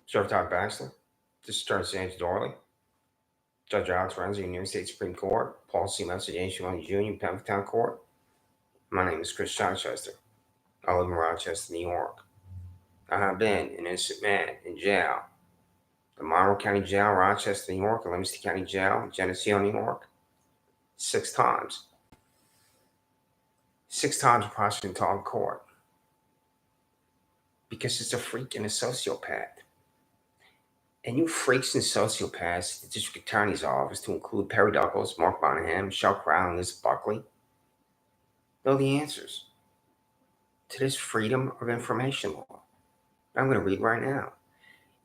Sheriff Todd Baxter, District Attorney Sandra Doorley, Judge Alex Renzi, New York State Supreme Court, Paul C. Messer, James Jr., Penfield Court. My name is Chris Rochester. I live in Rochester, New York. I have been an innocent man in jail. The Monroe County Jail, Rochester, New York, and Livingston County Jail, Geneseo, New York. 6 times. 6 times prosecuting Todd court. Because it's a freak and a sociopath. And you freaks and sociopaths at the District Attorney's Office, to include Perry Douglas, Mark Monahan, Michelle Crown, and Elizabeth Buckley, know the answers to this Freedom of Information law. I'm going to read right now.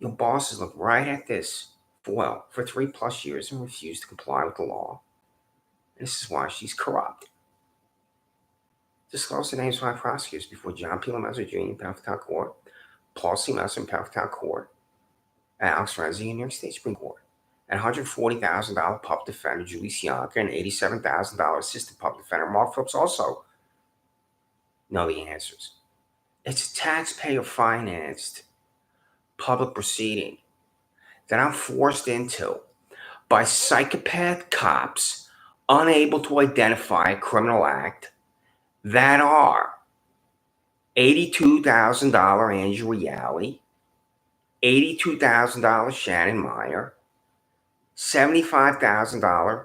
Your bosses look right at this for 3+ years and refuse to comply with the law. And this is why she's corrupt. Disclose the names of 5 prosecutors before John P. Messer Jr. in Penfield Court, Paul C. Messer in Penfield Court, and Alex Renzi in New York State Supreme Court, and $140,000 public defender Julie Sianka and $87,000 assistant public defender Mark Phillips also know the answers. It's a taxpayer-financed public proceeding that I'm forced into by psychopath cops unable to identify a criminal act that are $82,000 Andrew Reale, $82,000 Shannon Meyer, $75,000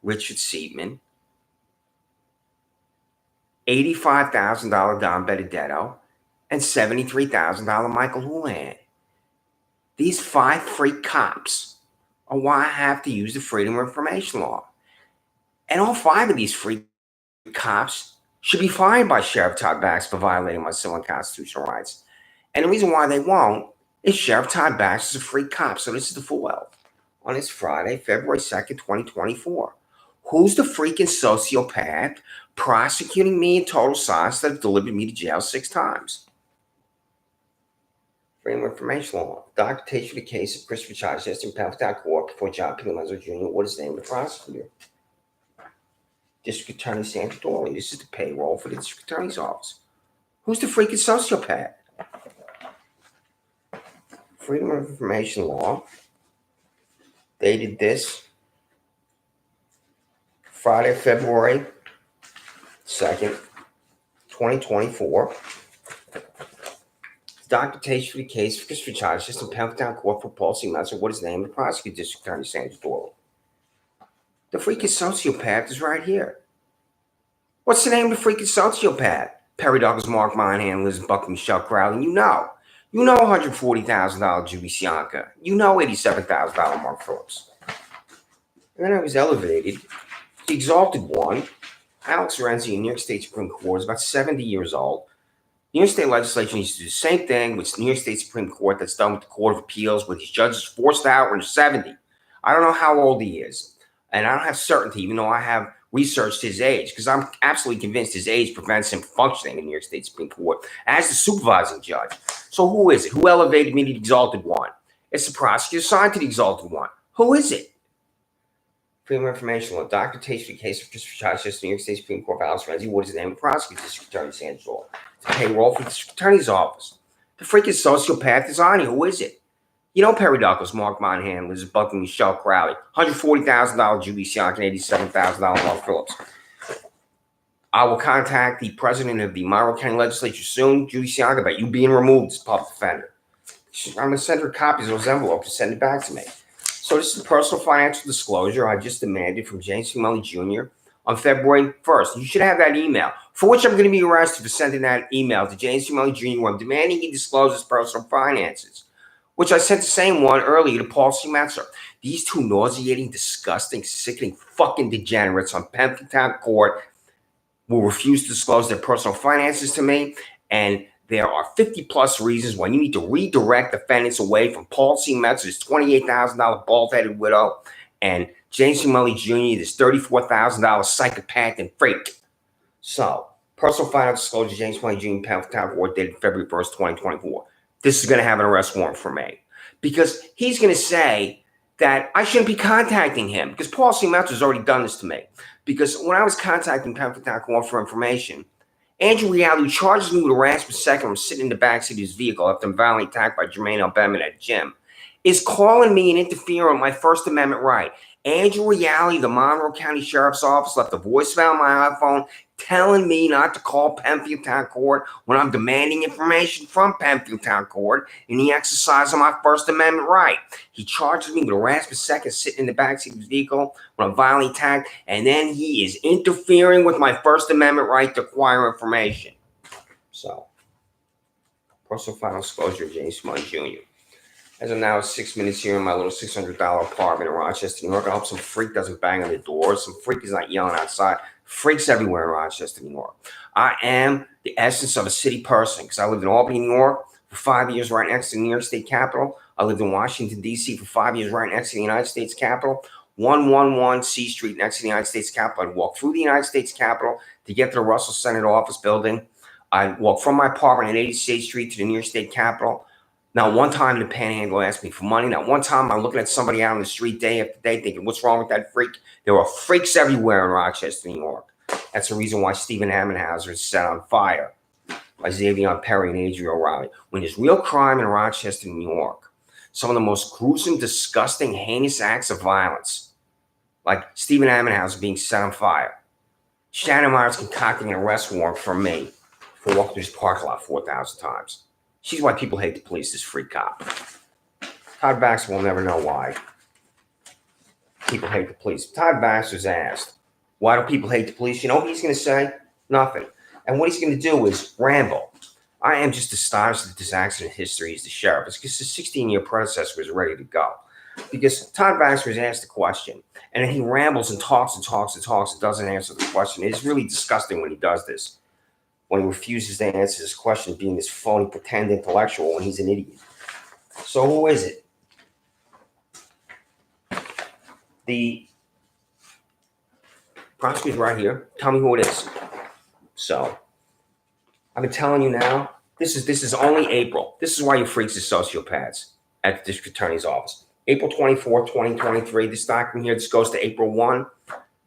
Richard Seidman, $85,000 Don Benedetto, and $73,000 Michael Houlihan. These 5 freak cops are why I have to use the Freedom of Information law. And all 5 of these freak cops should be fined by Sheriff Todd Baxter for violating my civil and constitutional rights. And the reason why they won't is Sheriff Todd Baxter is a freak cop. So this is the full out on this Friday, February 2nd, 2024. Who's the freaking sociopath prosecuting me in total silence that have delivered me to jail 6 times? Freedom of Information law. Documentation for the case of Christopher Rochester in Penfield Court before John P. Messer Jr. What is the name of the prosecutor? District Attorney Sandra Doorley. This is the payroll for the District Attorney's Office. Who's the freaking sociopath? Freedom of Information law. Dated this Friday, February 2nd, 2024. Documentation for the case of Christopher Rochester in Penfield Court for Paul C. Messer. What is the name of the prosecutor? District Attorney Sandra Doorley. The freaking sociopath is right here. What's the name of the freaking sociopath? Perry Douglas, Mark Monahan, Elizabeth Buckley, Michelle Crowley. You know $140,000 Julie Sianka. You know $87,000 Mark Phillips. And then I was elevated. The exalted one, Alex Renzi in New York State Supreme Court, is about 70 years old. New York State legislature needs to do the same thing with New York State Supreme Court that's done with the Court of Appeals, where these judges forced out when they're 70. I don't know how old he is. And I don't have certainty, even though I have researched his age, because I'm absolutely convinced his age prevents him functioning in New York State Supreme Court as the supervising judge. So who is it? Who elevated me to the exalted one? It's the prosecutor assigned to the exalted one. Who is it? Freedom of Information law. Documentation for the case of Christopher Rochester, New York State Supreme Court, Alex Renzi. What is the name of the prosecutor? District Attorney Sandra Doorley. It's a payroll for the District Attorney's Office. The freaking sociopath is on here. Who is it? You know Perry Douglas, Mark Monahan, Elizabeth Buckley, Michelle Crowley, $140,000 Julie Sianka, and $87,000 Mark Phillips. I will contact the president of the Monroe County Legislature soon, Julie Sianka, about you being removed as public defender. I'm going to send her copies of those envelopes and send it back to me. So this is a personal financial disclosure I just demanded from James Mully Jr. on February 1st. You should have that email, for which I'm going to be arrested for sending that email to James Mully Jr. where I'm demanding he disclose his personal finances, which I sent the same one earlier to Paul C. Messer. These 2 nauseating, disgusting, sickening fucking degenerates on Penfield Court will refuse to disclose their personal finances to me, and there are 50+ reasons why you need to redirect defendants away from Paul C. Messer's $28,000 bald-headed widow and James C. Mully Jr., this $34,000 psychopath and freak. So, personal financial disclosure, James Mully Jr., Penfield Court, dated February 1st, 2024. This is going to have an arrest warrant for me, because he's going to say that I shouldn't be contacting him, because Paul C. Messer has already done this to me. Because when I was contacting Penfield Court for information, Andrew Reality charges me with arrest for second from sitting in the backseat of his vehicle after I'm violently attacked by Jermaine L. Bettman at a gym, is calling me and interfering with my First Amendment right. Andrew Reality, the Monroe County Sheriff's Office, left a voicemail on my iPhone telling me not to call Penfield Town Court when I'm demanding information from Penfield Town Court in the exercise of my First Amendment right. He charges me with arrest for second sitting in the backseat of his vehicle when I'm violently attacked, and then he is interfering with my First Amendment right to acquire information. So, personal final disclosure of James Smudge Jr. As of now, 6 minutes here in my little $600 apartment in Rochester, New York. I hope some freak doesn't bang on the door. Some freak is not yelling outside. Freaks everywhere in Rochester, New York. I am the essence of a city person because I lived in Albany, New York for 5 years right next to the New York State Capitol. I lived in Washington, D.C. for 5 years right next to the United States Capitol. 111 C Street next to the United States Capitol. I'd walk through the United States Capitol to get to the Russell Senate office building. I'd walk from my apartment at 86th Street to the New York State Capitol. Not one time did the panhandle ask me for money. Not one time I'm looking at somebody out on the street day after day thinking, what's wrong with that freak? There are freaks everywhere in Rochester, New York. That's the reason why Stephen Ammenhauser is set on fire by Xavier Perry and Adrian O'Reilly. When there's real crime in Rochester, New York, some of the most gruesome, disgusting, heinous acts of violence, like Stephen Ammenhauser being set on fire. Shannon Myers concocting an arrest warrant for me for walking through his parking lot 4,000 times. She's why people hate the police, this freak cop. Todd Baxter will never know why people hate the police. Todd Baxter's asked, why do people hate the police? You know what he's going to say? Nothing. And what he's going to do is ramble. I am just astonished that this accident history is the sheriff. It's because his 16-year predecessor was ready to go. Because Todd Baxter is asked a question, and then he rambles and talks and talks and talks and doesn't answer the question. It's really disgusting when he does this. When he refuses to answer this question, being this phony, pretend intellectual when he's an idiot. So who is it? The prosecutor's right here. Tell me who it is. So I've been telling you now, this is only April. This is why you freaks are sociopaths at the district attorney's office. April 24th, 2023. This document here, this goes to April 1.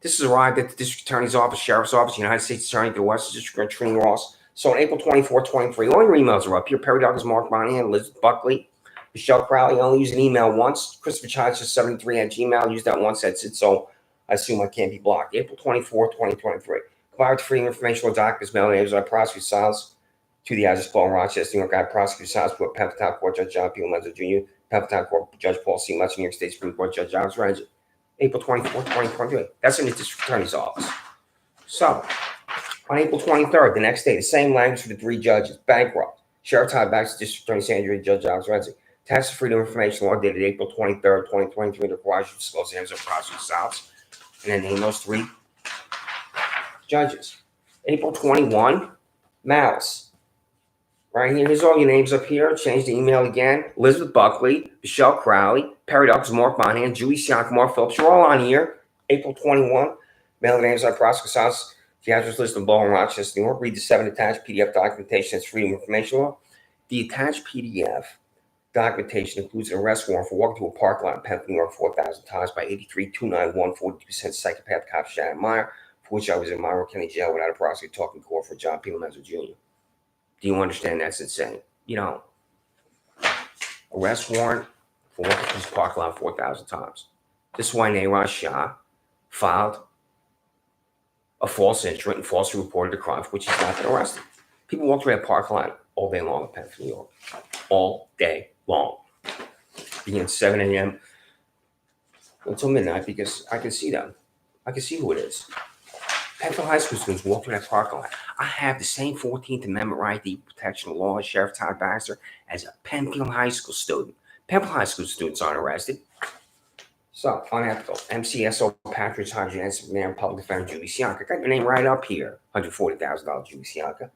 This has arrived at the district attorney's office, sheriff's office, United States Attorney for the Western District, Trini Ross. So on April 24, 23, all your emails are up here. Perry Douglas, Mark Monahan, Liz Buckley, Michelle Crowley. I only use an email once. Christopher Childs, 73 at Gmail. Use that once. That's it. So I assume I can't be blocked. April 24, 2023. Combined freedom information documents mailed names by prosecutor Siles to the address Paul in Rochester, New York. I have prosecutor Siles put Penfield Town Court Judge John P. Menzo Jr., Penfield Town Court Judge Paul C. Much, New York State Supreme Court Judge Alex Renzi. April 24th, 2023. That's in the district attorney's office. So, on April 23rd, the next day, the same language for the three judges. Bankrupt. Sheriff Todd Baxter, District Attorney Sandra, Judge Alex Renzi. Tax Freedom Information Law dated April 23rd, 2023. Requires you to disclose the names of prosecutor Siles. And then name those three judges. April 21, Malice. Right here, here's all your names up here. Change the email again. Elizabeth Buckley, Michelle Crowley, Perry Douglas, Mark Monahan, Julie Siak, Mark Phillips. You're all on here. April 21. Mail the names by prosecutor's house. The address list of Ball in Rochester, New York. Read the 7 attached PDF documentation. It's Freedom of Information Law. The attached PDF documentation includes an arrest warrant for walking to a parking lot in Penfield, New York, 4,000 times by 83-291, 42% psychopath cop Shannon Meyer, for which I was in Monroe County Jail without a prosecutor talking court for John P. Menzo Jr. Do you understand that's insane? You know, arrest warrant for walking to this parking lot 4,000 times. This is why Neeraj Shah filed a false instrument and falsely reported a crime for which he's not been arrested. People walk through that parking lot all day long in Penfield, New York. All day long. Beginning at 7 a.m. until midnight because I can see them. I can see who it is. Penfield High School students walk through that parking lot. I have the same 14th Amendment right to equal protection of law as Sheriff Todd Baxter as a Penfield High School student. Penfield High School students aren't arrested. So, unethical. MCSO Patriots Hydrogen Man Public Defender Julie Siaka. I got your name right up here. $140,000 Julie Siaka.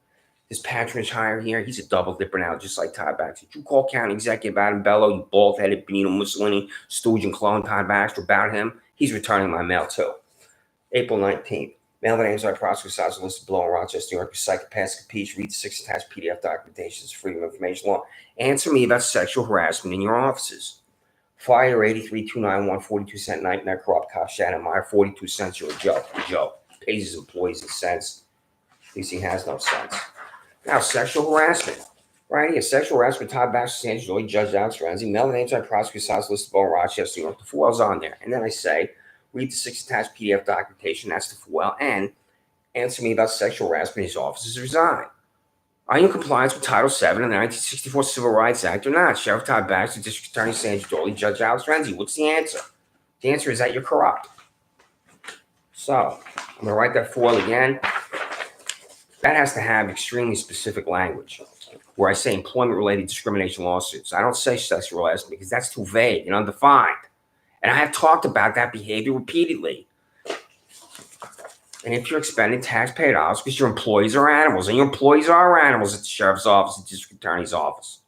This patronage hire here, he's a double dipper now, just like Todd Baxter. Did you call County Executive Adam Bello, you bald-headed Benito Mussolini, stooge and clone Todd Baxter about him? He's returning my mail, too. April 19th. Mail the names of our prosecutor Siles listed below in Rochester, New York. Psychopaths capiche. Read the 6 attached PDF documentations, Freedom of Information Law. Answer me about sexual harassment in your offices. Fire 83-291, 42-cent nightmare corrupt cop Shannon Meyer, 42 cents. You're a joke. Pays his employees in cents. At least he has no sense. Now, sexual harassment. Right here, sexual harassment, Todd, Baxter, Sandra, Doorley, Judge Alex Renzi, mail the names I prosecute, size listed below, Rochester, New York. The FOIL's on there. And then I say, read the 6 attached PDF documentation, that's the FOIL, and answer me about sexual harassment. His office is resigned. Are you in compliance with Title VII of the 1964 Civil Rights Act or not? Sheriff Todd Baxter, District Attorney Sandra Doorley, Judge Alex Renzi. What's the answer? The answer is that you're corrupt. So, I'm going to write that FOIL again. That has to have extremely specific language where I say employment-related discrimination lawsuits. I don't say sexual harassment because that's too vague and undefined. And I have talked about that behavior repeatedly. And if you're expending taxpayer dollars because your employees are animals, and your employees are animals at the sheriff's office, the district attorney's office.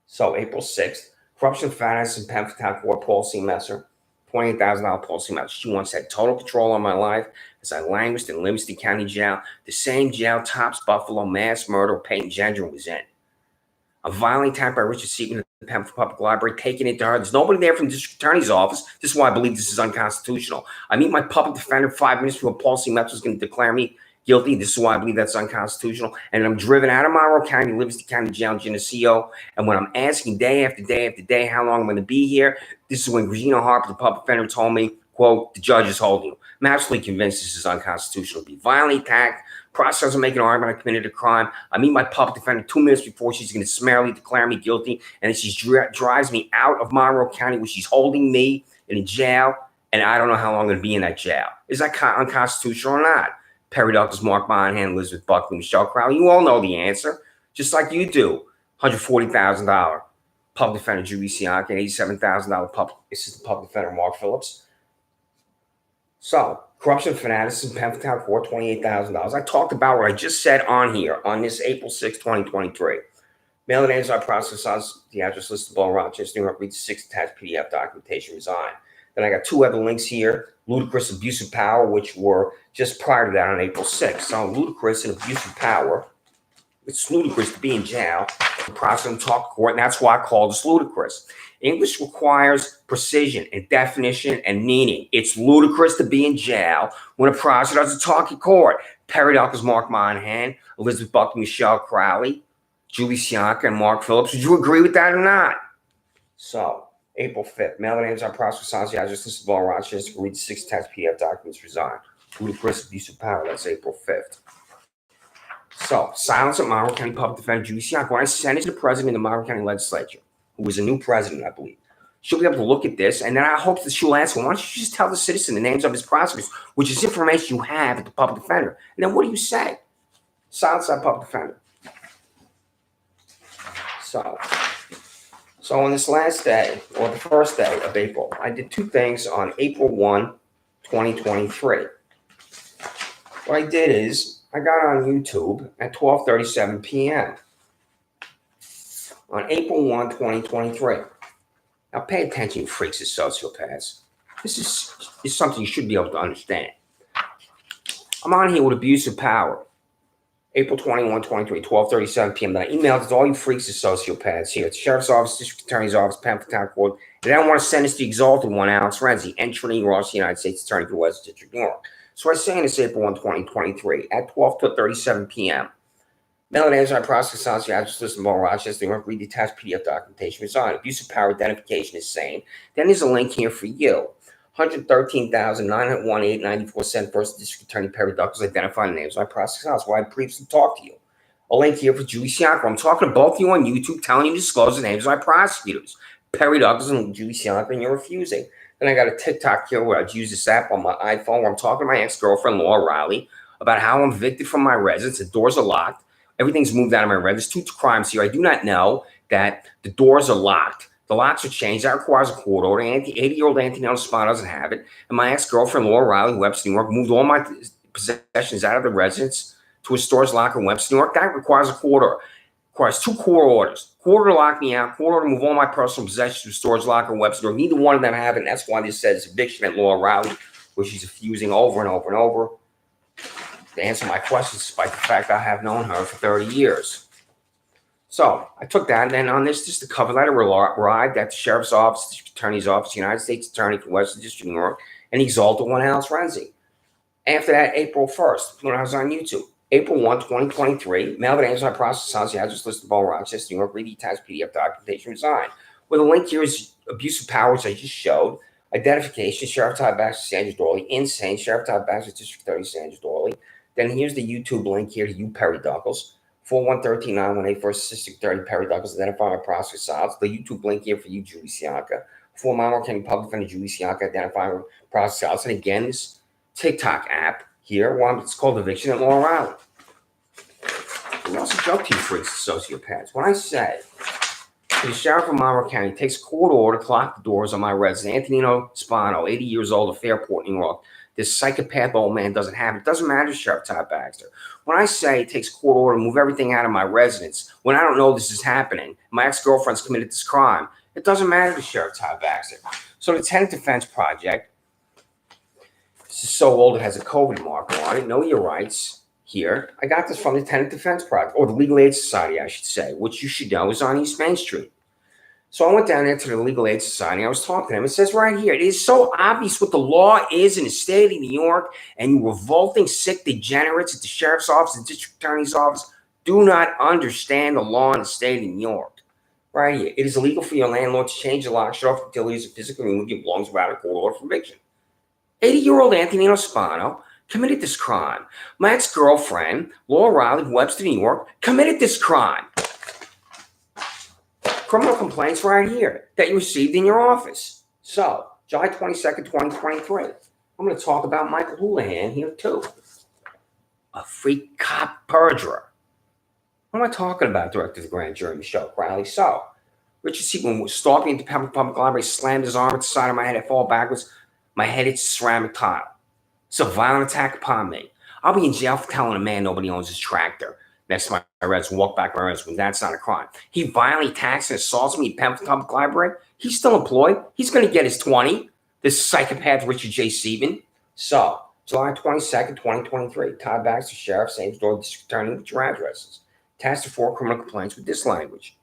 So April 6th, corruption, finance, and Penn Court policy messer, $28,000 policy messer. She once had total control on my life as I languished in Livingston County Jail, the same jail Tops Buffalo mass murderer Peyton Gender was in. I'm violently attacked by Richard Seaton at the Pembroke Public Library, taking it to her. There's nobody there from the district attorney's office. This is why I believe this is unconstitutional. I meet my public defender 5 minutes before policy messer is going to declare me guilty. This is why I believe that's unconstitutional. And I'm driven out of Monroe County, Livingston County Jail, Geneseo. And when I'm asking day after day after day how long I'm going to be here, this is when Regina Harper, the public defender, told me, quote, the judge is holding you. I'm absolutely convinced this is unconstitutional. Be violently attacked. Prosecutors will make an argument I committed a crime. I meet my public defender 2 minutes before she's going to summarily declare me guilty. And then she drives me out of Monroe County where she's holding me in a jail. And I don't know how long I'm going to be in that jail. Is that unconstitutional or not? Perry Douglas, Mark Monahan, Elizabeth Buckley, Michelle Crowley. You all know the answer, just like you do. $140,000 public defender Julie Siak and $87,000 public assistant public defender Mark Phillips. So, corruption, fanaticism, Penn Court, $28,000. I talked about what I just said on here on this April 6, 2023. Mail the names I process, the address listed below, Rochester, New York. Read the 6 attached PDF documentation, resign. Then I got 2 other links here. Ludicrous abuse of power, which were just prior to that on April 6th. So ludicrous and abuse of power. It's ludicrous to be in jail. The prosecutor talk to court, and that's why I call this ludicrous. English requires precision and definition and meaning. It's ludicrous to be in jail when a prosecutor doesn't talk in court. Perry Douglas, Mark Monahan, Elizabeth Buckley, Michelle Crowley, Julie Siaka, and Mark Phillips. Would you agree with that or not? So, April 5th, mail the names on prosecutors, I just listed below, Rochester. Read the 6 attached PDF documents, resign. Ludicrous abuse of power. That's April 5th. So, silence at Monroe County Public Defender Julie Siaka. When I send it to the president of the Monroe County Legislature, who is a new president, I believe, she'll be able to look at this, and then I hope that she'll ask him, why don't you just tell the citizen the names of his prosecutors, which is information you have at the public defender. And then what do you say? Silence that public defender. So on this last day, or the first day of April, I did 2 things on April 1, 2023. What I did is I got on YouTube at 12:37 p.m. on April 1, 2023. Now pay attention, you freaks and sociopaths. This is something you should be able to understand. I'm on here with abuse of power. April 21, 23, 12:37 p.m. Then I emailed it to all you freaks and sociopaths here at the Sheriff's Office, District Attorney's Office, Pembroke Court. And I want to send this to the exalted one, Alex Renzi, entering Ross, United States Attorney for West District, New York. So I say in this April 1, 2023 at 12:37 p.m. Mail the names I process on the address listed below, Rochester, New York. Read the attached PDF documentation, resign. Abuse of power identification is same. Then there's a link here for you. $113,901.94 First District Attorney Perry Douglas identifying the names I process house. Why I previously talked to you. A link here for Julie Siaka. I'm talking to both of you on YouTube, telling you to disclose the names of my prosecutors, Perry Douglas and Julie Siaka, and you're refusing. Then I got a TikTok here where I'd use this app on my iPhone where I'm talking to my ex-girlfriend, Laura Riley, about how I'm evicted from my residence. The doors are locked. Everything's moved out of my residence. 2 crimes here. I do not know that the doors are locked. The locks are changed. That requires a court order. 80-year-old Anthony Spot doesn't have it. And my ex-girlfriend, Laura Riley, Webster, New York, moved all my possessions out of the residence to a storage locker in Webster, New York. That requires a court order. Requires 2 court orders. Court order to lock me out. Court order to move all my personal possessions to a storage locker in Webster, New York. Neither one of them have it. And that's why this says eviction at Laura Riley, where she's refusing over and over and over to answer my questions, despite the fact I have known her for 30 years. So I took that, and then on this, just the cover letter arrived at the Sheriff's Office, District Attorney's Office, United States Attorney for Western District, New York, and exalted one Alex Renzi. After that, April 1st, when I was on YouTube, April 1, 2023, mailed at Amazon Process House, the address listed below, Rochester, New York, read the attached PDF documentation resigned. With a link here is abuse of power, which I just showed. Identification, Sheriff Todd Baxter, Sandra Doorley. Insane, Sheriff Todd Baxter, District 30, Sandra Doorley. Then here's the YouTube link here to you, Perry Douglas. 4113-918, First District 30, Perry Douglas, identify my process files. The YouTube link here for you, Julie Siaka. For Monroe County Public Defender, Julie Siaka, identify my process files. And again, this TikTok app here, it's called Eviction at Long Island. We also joke to you freaks and sociopaths. When I say the sheriff of Monroe County takes court order to lock the doors on my resident, Antonino Spano, 80 years old, of Fairport, New York. This psychopath old man doesn't have it. It doesn't matter, Sheriff Todd Baxter. When I say it takes court order to move everything out of my residence, when I don't know this is happening, my ex-girlfriend's committed this crime, it doesn't matter to Sheriff Todd Baxter. So the Tenant Defense Project, this is so old it has a COVID marker on it. Know your rights here. I got this from the Tenant Defense Project, or the Legal Aid Society, I should say, which you should know is on East Main Street. So I went down there to the Legal Aid Society. I was talking to them. It says right here, it is so obvious what the law is in the state of New York, and you revolting, sick degenerates at the sheriff's office and district attorney's office do not understand the law in the state of New York. Right here, it is illegal for your landlord to change the lock, shut off utilities, and physically remove your belongings without a court order for eviction. 80-year-old Antonino Spano committed this crime. My ex-girlfriend, Laura Riley, Webster, New York, committed this crime. Criminal complaints right here that you received in your office. So, July 22nd, 2023. I'm going to talk about Michael Houlihan here too. A freak cop perjurer. What am I talking about, Director of the Grand Jury, Michelle Crowley? So, Richard Seaman was stalking into the public library, slammed his arm at the side of my head. I fall backwards. My head hits ceramic tile. It's a violent attack upon me. I'll be in jail for telling a man nobody owns his tractor next to my residence, walk back my residence when that's not a crime. He violently attacks and assaults me at Pembroke Public Library. He's still employed. He's going to get his 20. This psychopath, Richard J. Seaman. So, July 22nd, 2023. Todd Baxter, Sheriff, St. George District Attorney, with your addresses. Attached to 4 criminal complaints with this language.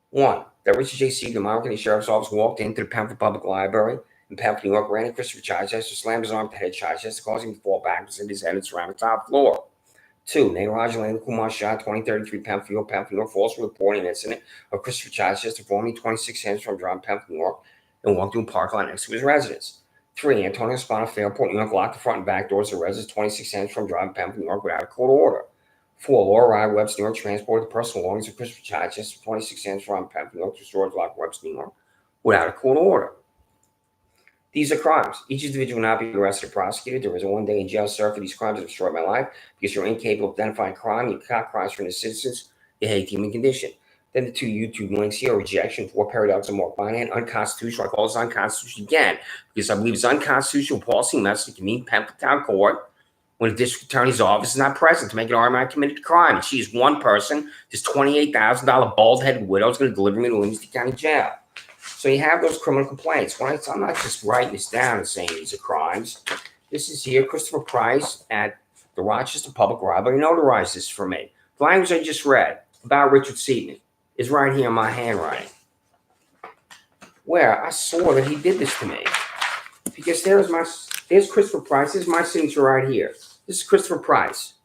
1. That Richard J. Seaman, the Monroe County Sheriff's Office, walked into the Pembroke Public Library in Pembroke, New York, ran into Christopher Chichester, slammed his arm to head Chichester, causing him to fall backwards in his head and ceramic top floor. 2. Nagaraj Lane Kumar Shah, 2033 Pembroke, New York, false reporting an incident of Christopher Chichester performing 26 hands from driving Pembroke, New York, and walked to a parking lot next to his residence. 3. Antonio Spano, Fairport, New York, locked the front and back doors of the residence 26 hands from driving Pembroke, New York, without a court order. 4. Laura Rye, Webster, New York, transported the personal belongings of Christopher Chichester 26 hands from Pembroke, New York, to storage lock Webster, New York, without a court order. These are crimes. Each individual will not be arrested or prosecuted. There is a 1 day in jail served for these crimes that destroyed my life because you're incapable of identifying crime. You cannot crimes from the citizens. You hate human condition. Then the 2 YouTube links here: rejection for paradox and more finance, unconstitutional. I call this unconstitutional again because I believe it's unconstitutional policy message to meet Pembroke Town Court when the district attorney's office is not present to make an argument I committed a crime. And she is one person. This $28,000 bald-headed widow is going to deliver me to Livingston County Jail. So you have those criminal complaints. I'm not just writing this down and saying these are crimes. This is here. Christopher Price at the Rochester Public Library notarized this for me. The language I just read about Richard Seaman is right here in my handwriting, where I swore that he did this to me. Because there's Christopher Price. This is my signature right here. This is Christopher Price.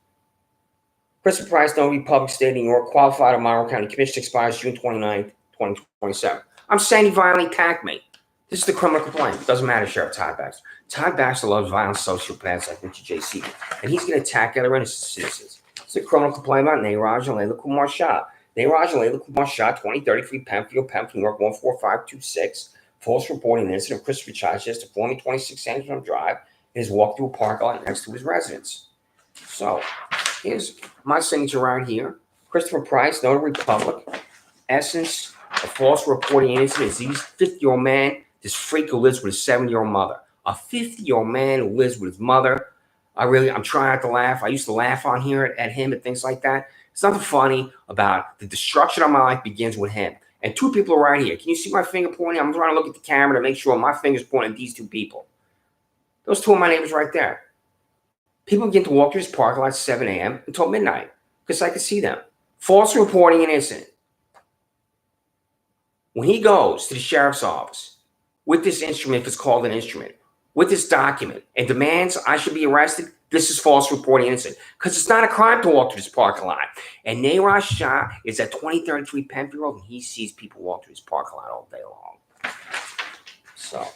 Christopher Price, Notary Public, State of New York, qualified of Monroe County. Commission expires June 29th, 2027. I'm saying he violently attacked me. This is the criminal complaint. It doesn't matter, Sheriff Todd Baxter. Todd Baxter loves violent sociopaths like Richard J. Seaman, and he's going to attack other innocent citizens. It's a criminal complaint about Nagaraj and Layla Kumar Shah. Nagaraj and Layla Kumar Shah, 2033 Pembroke, New York, 14526. False reporting an incident of Christopher Chichester performing 26 Sandra Drive and his walk through a parking lot next to his residence. So here's my signature right here. Christopher Price, Notary Public. Essence. A false reporting incident is this 50-year-old man, this freak who lives with his 70-year-old mother. A 50-year-old man who lives with his mother. I'm trying not to laugh. I used to laugh on here at him and things like that. It's nothing funny about the destruction of my life begins with him. And 2 people are right here. Can you see my finger pointing? I'm trying to look at the camera to make sure my finger's pointing at these 2 people. Those 2 are my neighbors right there. People begin to walk through his parking lot at 7 a.m. until midnight because I could see them. False reporting an incident. When he goes to the sheriff's office with this instrument, if it's called an instrument, with this document and demands I should be arrested, this is false reporting innocent. Because it's not a crime to walk through this parking lot. And Neeraj Shah is at 2033 Penfield Road, and he sees people walk through this parking lot all day long. So,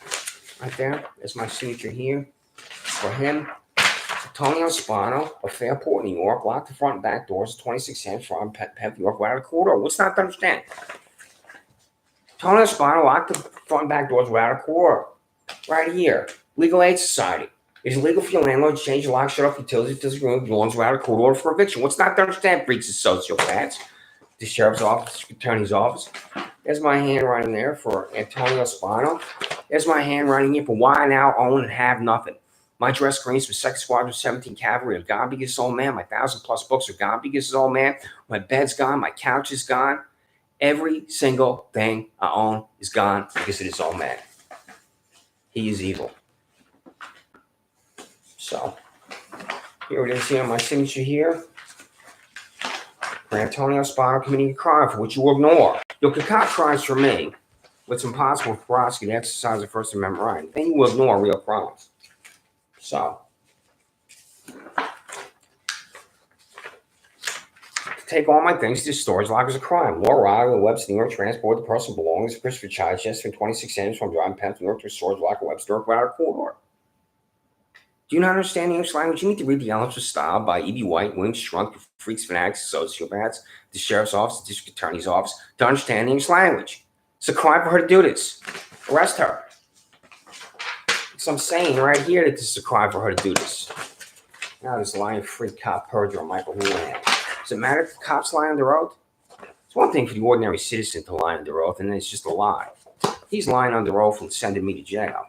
right there's my signature here for him. Antonio Spano of Fairport, New York, locked the front and back doors at 26 from Penfield York, right out of the corridor. What's not to understand? Antonio Spano locked the front and back doors right out of the corridor. Right here. Legal Aid Society. It is illegal for your landlord to change the lock, shut off utilities, to remove belongs right out of court order for eviction. What's not to understand, freaks and sociopaths? The sheriff's office, the attorney's office. There's my handwriting there for Antonio Spano. There's my handwriting here for why I now own and have nothing. My dress screens for Second Squadron 17 Cavalry are gone because it's old man. My 1,000+ books are gone because it's old man. My bed's gone. My couch is gone. Every single thing I own is gone because it is old man. He is evil. So, here it is here, my signature here. For Antonio Spano committing a crime for which you will ignore. You'll concoct crimes for me. It's impossible for prosecutor to exercise the First Amendment right. Then you will ignore real crimes. So, to take all my things to the storage locker is a crime. Law Riley, Webster, New York, transport the personal belongings of Christopher Chichester from 26 cents from driving Penfield, New York to a storage locker, Webster, without a court order. Do you not understand the English language? You need to read The Elements of Style by E.B. White, William Strunk, Freaks, Fanatics, Sociopaths, the Sheriff's Office, the District Attorney's Office, to understand the English language. It's a crime for her to do this. Arrest her. So I'm saying right here that this is a crime for her to do this. Now this lying freak cop perjurer, Michael Houlihan. Does it matter if the cops lie under oath? It's one thing for the ordinary citizen to lie under oath, and then it's just a lie. He's lying under oath and sending me to jail.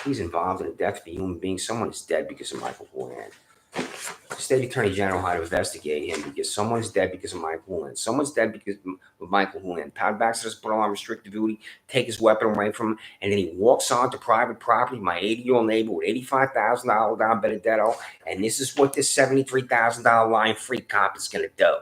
He's involved in the death of a human being. Someone is dead because of Michael Houlihan. The state attorney general had to investigate him because someone is dead because of Michael Houlihan. Someone's dead because of Michael Houlihan. Todd Baxter doesn't put on restricted duty, take his weapon away from him, and then he walks onto private property, my 80-year-old neighbor with $85,000 down Benedetto, and this is what this $73,000 lying freak cop is going to do.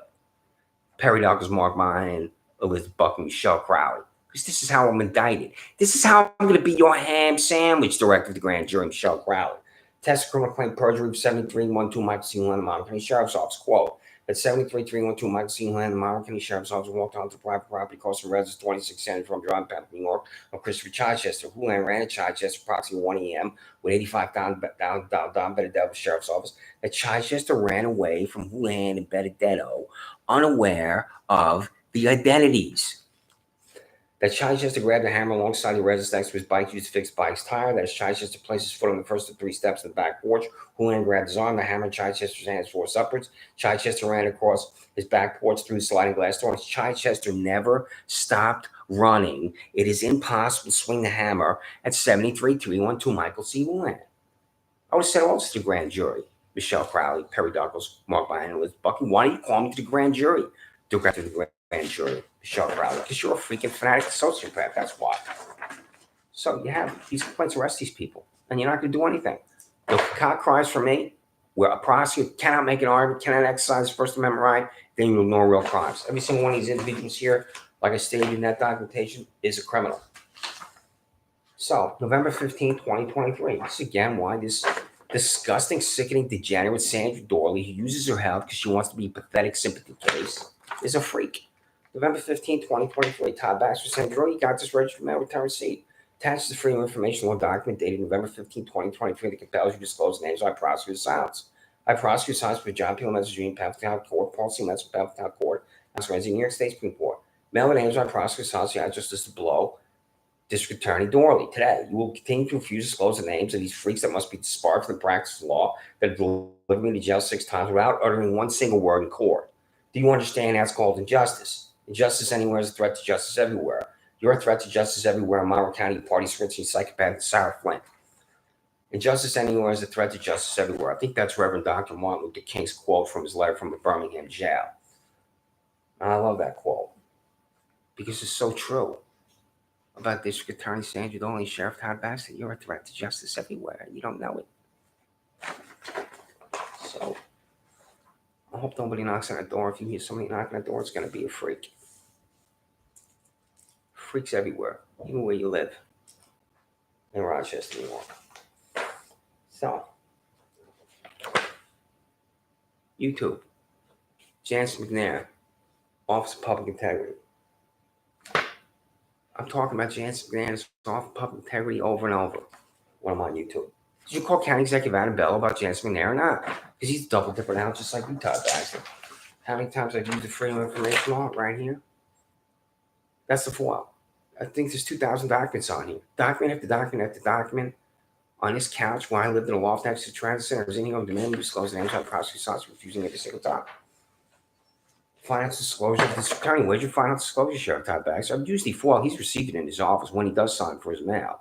Perry Douglas, Mark Mahan, Elizabeth Buck, and Michelle Crowley. Because this is how I'm indicted. This is how I'm going to be your ham sandwich, director of the grand jury, Michelle Crowley. Test criminal claim perjury of 73112 Michael C. Houlihan, the Monmouth County Sheriff's Office. Quote, at 73312 Michael C. Houlihan, the Monmouth County Sheriff's Office, walked onto private property, costing residents 26 cents from driving Penfield, New York, of Christopher Chichester. Houlihan ran at Chichester approximately 1 a.m. with $85,000 down Benedetto Sheriff's Office. That Chichester ran away from Houlihan and Benedetto, unaware of the identities. That Chichester grabbed a hammer alongside the residence next to his bike, used to fix the bike's tire. That as Chichester placed his foot on the first of 3 steps of the back porch, Houlihan grabbed his arm, the hammer in Chichester's hands forced upwards. Chichester ran across his back porch through the sliding glass door. Chichester never stopped running. It is impossible to swing the hammer at 73312 Michael C. Houlihan. I would have said all this to the grand jury. Michelle Crowley, Perry Douglas, Mark Mahan, and Liz Bucky. Why do you call me to the grand jury? Director of the grand jury, Michelle Crowley. Because you're a freaking fanatic sociopath. That's why. So you have these complaints, arrest these people, and you're not going to do anything. The cock cries for me, where a prosecutor cannot make an argument, cannot exercise his First Amendment right, then you ignore real crimes. Every single one of these individuals here, like I stated in that documentation, is a criminal. So, November 15, 2023. This is again why this disgusting, sickening, degenerate Sandra Doorley, who uses her health because she wants to be a pathetic sympathy case, is a freak. November 15, 2023. Todd Baxter, Sandra, you got this registered mail return receipt. Attached to the Freedom of Information Law document dated November 15, 2023 that compels you to disclose the names of prosecutor's silence. I prosecute silence for John P. Lemez, Jr., Penfield Court, Paul C. Metz, Penfield Court, Renzi, New York State Supreme Court. Mail the names of prosecutor's silence, I just listed below. District Attorney Doorley. Today, you will continue to refuse to disclose the names of these freaks that must be disbarred from the practice of law that have delivered me to jail 6 times without uttering one single word in court. Do you understand that's called injustice? Injustice anywhere is a threat to justice everywhere. You're a threat to justice everywhere in Monroe County, party switching psychopath Sarah Flint. Injustice anywhere is a threat to justice everywhere. I think that's Reverend Dr. Martin Luther King's quote from his letter from the Birmingham jail. And I love that quote because it's so true. About District Attorney Sandra Doorley, Sheriff Todd Baxter, you're a threat to justice everywhere. You don't know it. So, I hope nobody knocks on the door. If you hear somebody knocking on the door, it's going to be a freak. Freaks everywhere, even where you live. in Rochester, New York. So, YouTube, Janice McNair, Office of Public Integrity. I'm talking about Janice McNair's Office of Public Integrity over and over when I'm on YouTube. Did you call County Executive Adam Bell about Janice McNair or not? Because he's double dipping out just like you, Todd Baxter. How many times I've used the Freedom of Information Law right here? That's the file. I think there's 2,000 documents on here. Document after document after document. On this couch, where I lived in a loft next to the transit center, was anyone demanding to disclose the names of prosecuting source, refusing every single time. Finance disclosure of District Attorney. Where'd you find out disclosure, Sheriff Todd Baxter? I've usually foiled. He's received it in his office when he does sign for his mail.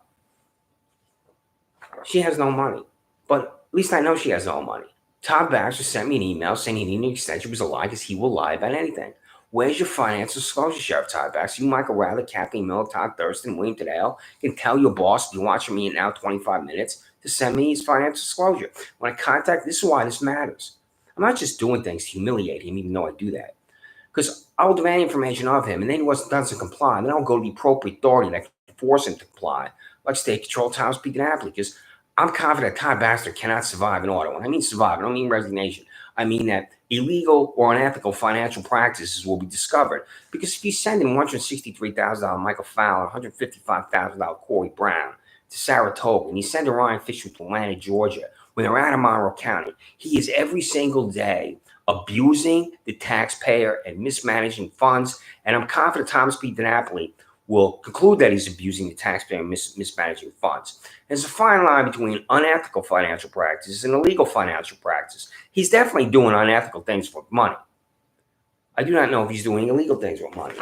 She has no money, but at least I know she has no money. Todd Baxter sent me an email saying he needed an extension. It was a lie because he will lie about anything. Where's your financial disclosure, Sheriff Todd Baxter? You, Michael Riley, Kathleen Miller, Todd Thurston, William Tadale can tell your boss, if you're watching me in now 25 minutes, to send me his financial disclosure. When I contact, this is why this matters. I'm not just doing things to humiliate him, even though I do that. Because I'll demand information of him, and then he doesn't comply. And then I'll go to the appropriate authority that can force him to comply, like State Control Thomas P. Napoli, because I'm confident Todd Baxter cannot survive an audit. When I mean survive, I don't mean resignation. I mean that illegal or unethical financial practices will be discovered. Because if you send him $163,000 Michael Fowler, $155,000 Corey Brown to Saratoga, and you send Ryan Fisher to Atlanta, Georgia, when they're out of Monroe County, he is every single day abusing the taxpayer and mismanaging funds. And I'm confident Thomas P. DiNapoli will conclude that he's abusing the taxpayer and mismanaging funds. There's a fine line between unethical financial practices and illegal financial practices. He's definitely doing unethical things with money. I do not know if he's doing illegal things with money.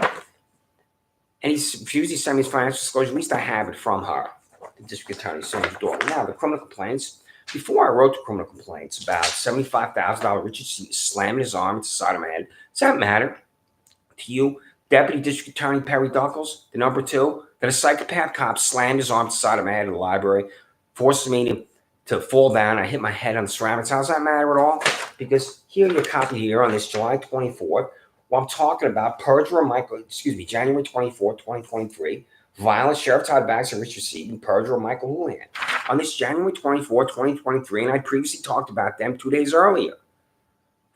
And he's refused to send me his financial disclosure. At least I have it from her, the district attorney, Sandra Doorley. Now, the criminal complaints. Before I wrote the criminal complaints about $75,000 Richard slamming his arm into the side of my head, does that matter to you, Deputy District Attorney Perry Duckles, the number 2, that a psychopath cop slammed his arm to the side of my head in the library, forced me to fall down. I hit my head on the ceramics. How does that matter at all? Because here you're copied here on this July 24th, while I'm talking about January 24th, 2023, violence, Sheriff Todd Baxter and Richard Seaton, perjurer Michael Houlihan. On this January 24th, 2023, and I previously talked about them 2 days earlier.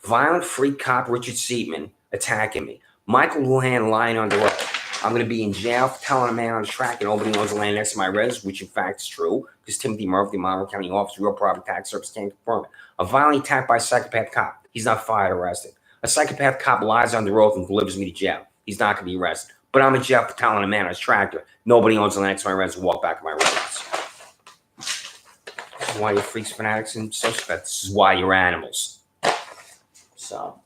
Violent freak cop Richard Seaton attacking me. Michael Houlihan lying under oath. I'm going to be in jail for telling a man on the track and nobody owns the land next to my residence, which in fact is true, because Timothy Murphy, the Monroe County Office of Real Property Tax Service, can't confirm it. A violent attack by a psychopath cop. He's not fired or arrested. A psychopath cop lies under oath and delivers me to jail. He's not going to be arrested. But I'm in jail for telling a man on his tractor, nobody owns the land next to my residence, walk back to my residence. This is why you're freaks, fanatics, and sociopaths. This is why you're animals. So,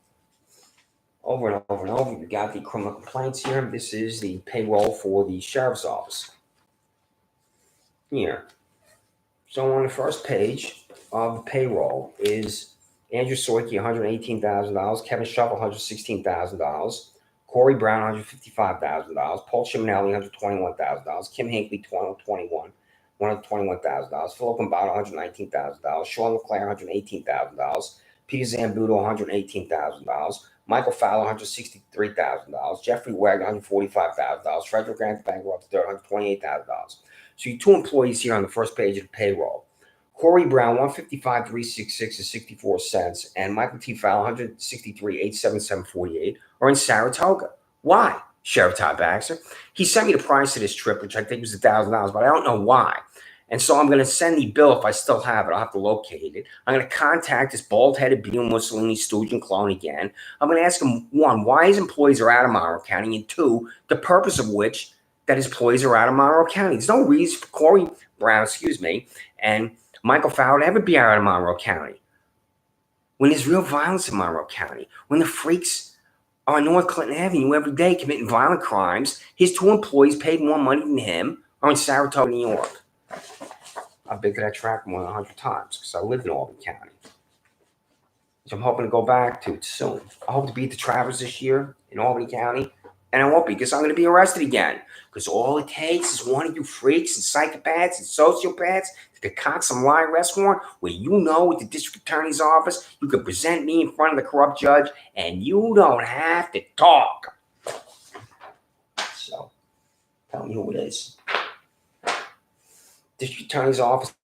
over and over and over, you got the criminal complaints here. This is the payroll for the sheriff's office. Here. So on the first page of the payroll is Andrew Soyke, $118,000, Kevin Shuffle, $116,000, Corey Brown, $155,000, Paul Chiminelli, $121,000, Kim Hinckley, $121,000, Philip Gambado, $119,000, Sean LeClaire, $118,000, Peter Zambudo, $118,000, Michael Fowler, $163,000, Jeffrey Wagner, $145,000, Frederick Grant Bankrupt, $128,000. So you 2 employees here on the first page of the payroll. Corey Brown, $155,366.64, and Michael T. Fowler, $163,877.48, are in Saratoga. Why, Sheriff Todd Baxter? He sent me the price of this trip, which I think was $1,000, but I don't know why. And so I'm going to send the bill if I still have it. I'll have to locate it. I'm going to contact this bald-headed Bill Mussolini stooge and clone again. I'm going to ask him, 1, why his employees are out of Monroe County, and 2, the purpose of which that his employees are out of Monroe County. There's no reason for Corey Brown, and Michael Fowler to ever be out of Monroe County. When there's real violence in Monroe County, when the freaks are on North Clinton Avenue every day committing violent crimes, his 2 employees paid more money than him are in Saratoga, New York. I've been to that track more than 100 times because I live in Albany County, which I'm hoping to go back to soon. I hope to be at the Travers this year in Albany County, and I won't be because I'm going to be arrested again. Because all it takes is one of you freaks and psychopaths and sociopaths to concoct some lie arrest warrant where you know at the district attorney's office you can present me in front of the corrupt judge and you don't have to talk. So, tell me who it is. District Attorney's Office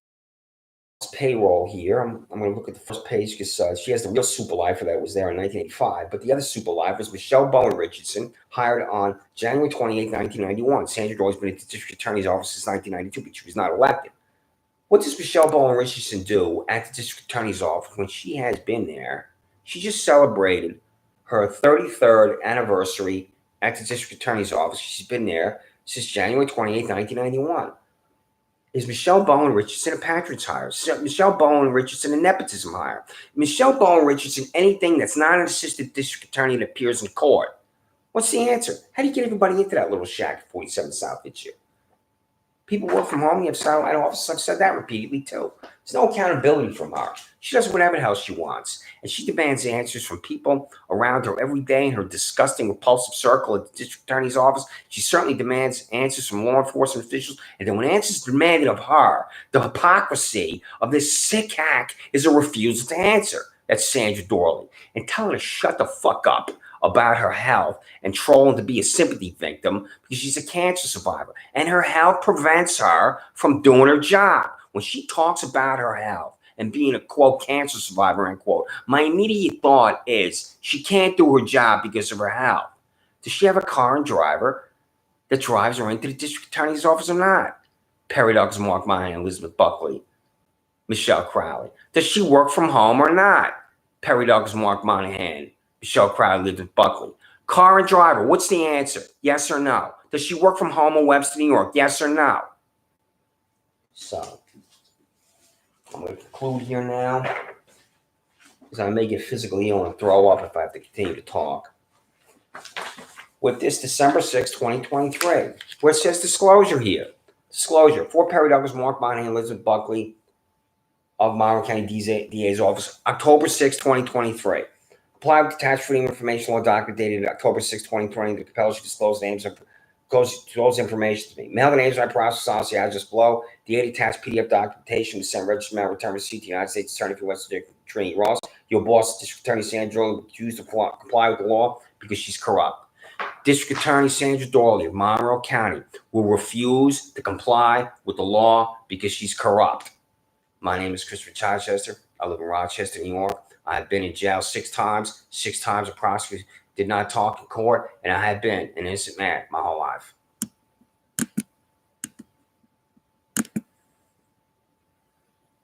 payroll here. I'm going to look at the first page because she has the real super lifer that was there in 1985. But the other super lifer was Michelle Bowen Richardson, hired on January 28, 1991. Sandra Doorley's been at the District Attorney's Office since 1992, but she was not elected. What does Michelle Bowen Richardson do at the District Attorney's Office when she has been there? She just celebrated her 33rd anniversary at the District Attorney's Office. She's been there since January 28, 1991. Is Michelle Bowen Richardson a patronage hire? Michelle Bowen Richardson a nepotism hire? Michelle Bowen Richardson anything that's not an assistant district attorney that appears in court? What's the answer? How do you get everybody into that little shack at 47 South Issue? People work from home. You have satellite offices. I've said that repeatedly too. There's no accountability from her. She does whatever the hell she wants. And she demands answers from people around her every day in her disgusting, repulsive circle at the district attorney's office. She certainly demands answers from law enforcement officials. And then when answers are demanded of her, the hypocrisy of this sick hack is a refusal to answer. That's Sandra Doorley. And tell her to shut the fuck up about her health and trolling to be a sympathy victim because she's a cancer survivor. And her health prevents her from doing her job. When she talks about her health and being a, quote, cancer survivor, end quote, my immediate thought is she can't do her job because of her health. Does she have a car and driver that drives her into the district attorney's office or not? Perry Douglas, Mark Monahan, Elizabeth Buckley, Michelle Crowley. Does she work from home or not? Perry Douglas, Mark Monahan, Michelle Crowley, Elizabeth Buckley. Car and driver, what's the answer? Yes or no? Does she work from home in Webster, New York? Yes or no? So, I'm going to conclude here now because I may get physically ill and throw up if I have to continue to talk. With this December 6, 2023, where it says disclosure here. Disclosure for Perry Douglas, Mark Monahan, Elizabeth Buckley of Monroe County DA's office, October 6, 2023. Apply with attached freedom of information law document dated October 6, 2020 that compels you to disclose names of disclose information to me. Mail the names I process on the address below. The attached PDF documentation to send registered mail return receipt to the United States Attorney for West Virginia, Trinity Ross. Your boss, District Attorney Sandra, refused to comply with the law because she's corrupt. District Attorney Sandra Doorley of Monroe County will refuse to comply with the law because she's corrupt. My name is Christopher Chichester. I live in Rochester, New York. I've been in jail 6 times. 6 times a prosecutor did not talk in court, and I have been an innocent man my whole life.